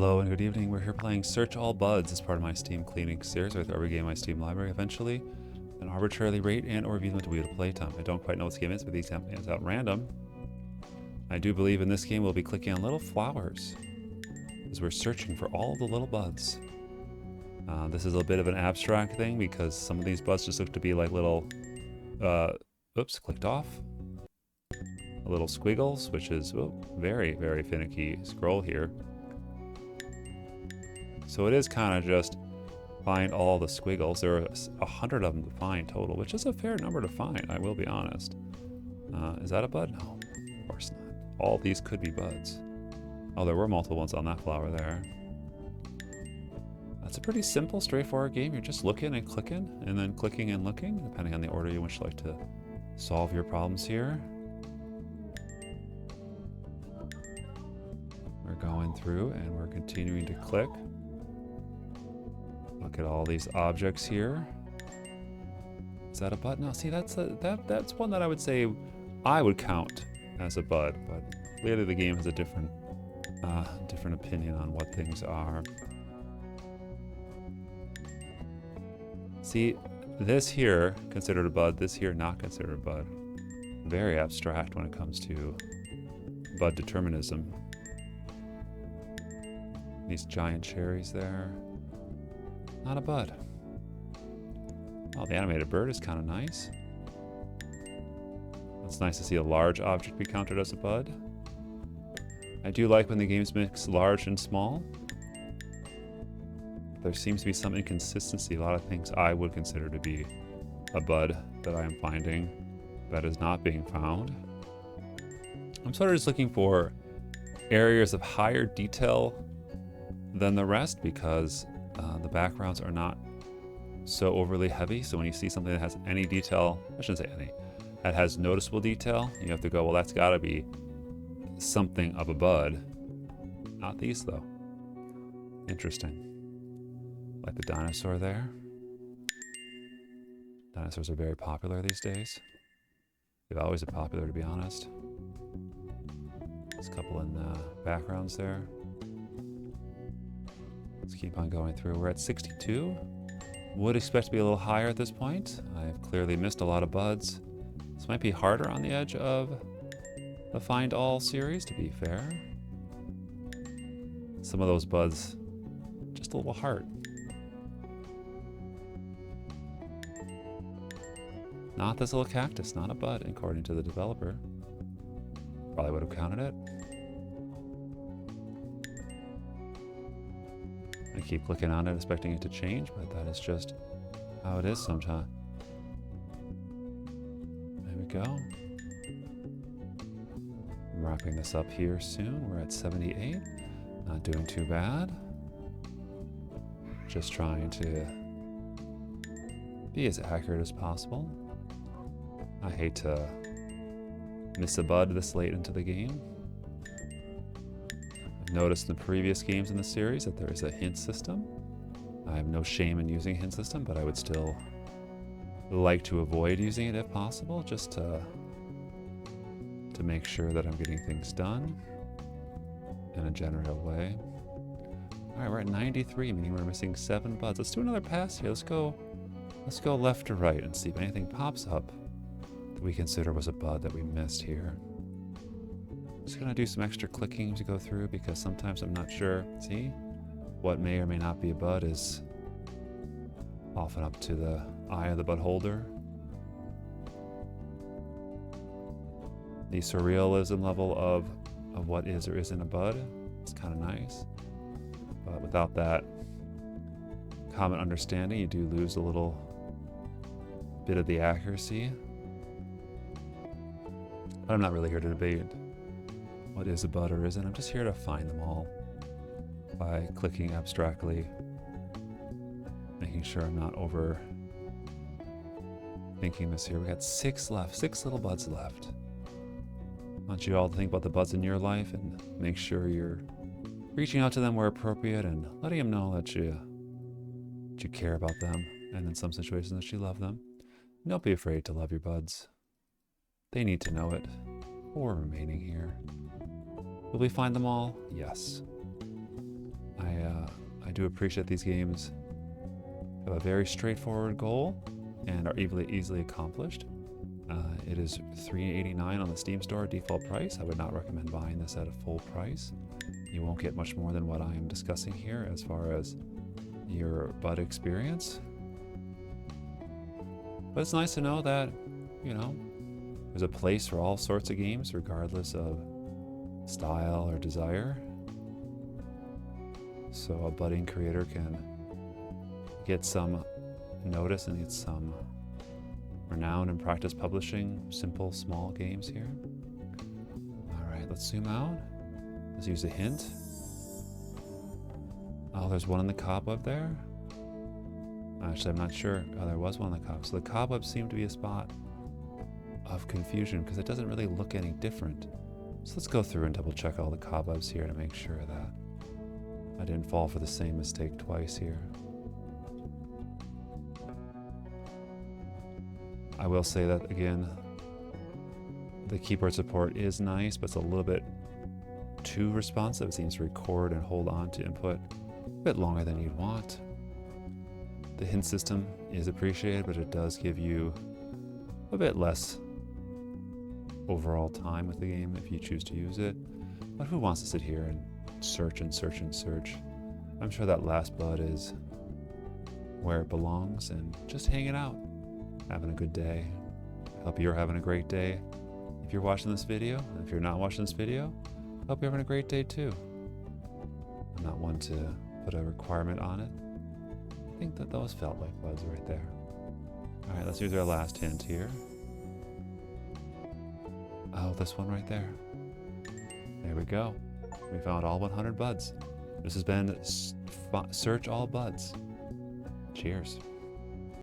Hello and good evening. We're here playing Search All Buds as part of my Steam cleaning series where I regain my Steam library eventually and arbitrarily rate and or review them to Wheel of Playtime. I don't quite know what this game is, but these games out random. I do believe in this game we'll be clicking on little flowers as we're searching for all the little buds. This is a bit of an abstract thing because some of these buds just look to be like little, oops, clicked off. Little squiggles, which is very, very finicky scroll here. So it is kind of just find all the squiggles. There are 100 of them to find total, which is a fair number to find, I will be honest. Is that a bud? No, of course not. All these could be buds. Oh, there were multiple ones on that flower there. That's a pretty simple, straightforward game. You're just looking and clicking, and then clicking and looking, depending on the order you wish like to solve your problems here. We're going through and we're continuing to click. Look at all these objects here. Is that a bud? No, see, that's one that I would say I would count as a bud, but clearly the game has a different opinion on what things are. See, this here considered a bud, this here not considered a bud. Very abstract when it comes to bud determinism. These giant cherries there. Not a bud. Oh, the animated bird is kind of nice. It's nice to see a large object be counted as a bud. I do like when the games mix large and small. There seems to be some inconsistency. A lot of things I would consider to be a bud that I am finding that is not being found. I'm sort of just looking for areas of higher detail than the rest because the backgrounds are not so overly heavy. So when you see something that has any detail, I shouldn't say any, that has noticeable detail, you have to go, well, that's got to be something of a bud. Not these, though. Interesting. Like the dinosaur there. Dinosaurs are very popular these days. They've always been popular, to be honest. There's a couple in the backgrounds there. Let's keep on going through. We're at 62. Would expect to be a little higher at this point. I've clearly missed a lot of buds. This might be harder on the edge of the Find All series, to be fair. Some of those buds, just a little hard. Not this little cactus, not a bud, according to the developer. Probably would have counted it. I keep clicking on it, expecting it to change, but that is just how it is sometimes. There we go. I'm wrapping this up here soon. We're at 78. Not doing too bad. Just trying to be as accurate as possible. I hate to miss a bud this late into the game. Noticed in the previous games in the series that there is a hint system. I have no shame in using a hint system, but I would still like to avoid using it if possible, just to make sure that I'm getting things done in a generative way. All right, we're at 93, meaning we're missing 7 buds. Let's do another pass here. Let's go left to right and see if anything pops up that we consider was a bud that we missed here. Just gonna do some extra clicking to go through because sometimes I'm not sure. See, what may or may not be a bud is often up to the eye of the bud holder. The surrealism level of what is or isn't a bud is kind of nice, but without that common understanding, you do lose a little bit of the accuracy. But I'm not really here to debate what is a bud or isn't. I'm just here to find them all by clicking abstractly, making sure I'm not over thinking this here. We got 6 left, 6 little buds left. I want you all to think about the buds in your life and make sure you're reaching out to them where appropriate and letting them know that you care about them, and in some situations that you love them. Don't be afraid to love your buds. They need to know it. Or remaining here. Will we find them all? Yes. I do appreciate these games have a very straightforward goal and are easily accomplished. It is $3.89 on the Steam Store default price. I would not recommend buying this at a full price. You won't get much more than what I am discussing here as far as your bud experience. But it's nice to know that, you know, there's a place for all sorts of games regardless of style or desire. So a budding creator can get some notice and get some renown and practice publishing simple, small games here. All right, let's zoom out. Let's use a hint. Oh, there's one in the cobweb there. Actually, I'm not sure. Oh, there was one in the cobweb. So the cobweb seemed to be a spot of confusion because it doesn't really look any different. So let's go through and double check all the cobwebs here to make sure that I didn't fall for the same mistake twice here. I will say that again, the keyboard support is nice, but it's a little bit too responsive. It seems to record and hold on to input a bit longer than you'd want. The hint system is appreciated, but it does give you a bit less overall time with the game if you choose to use it. But who wants to sit here and search and search and search? I'm sure that last bud is where it belongs and just hanging out, having a good day. I hope you're having a great day if you're watching this video. And if you're not watching this video, I hope you're having a great day too. I'm not one to put a requirement on it. I think that those felt like buds right there. All right, let's use our last hint here. Oh, this one right there. There we go. We found all 100 buds. This has been Search All Buds. Cheers.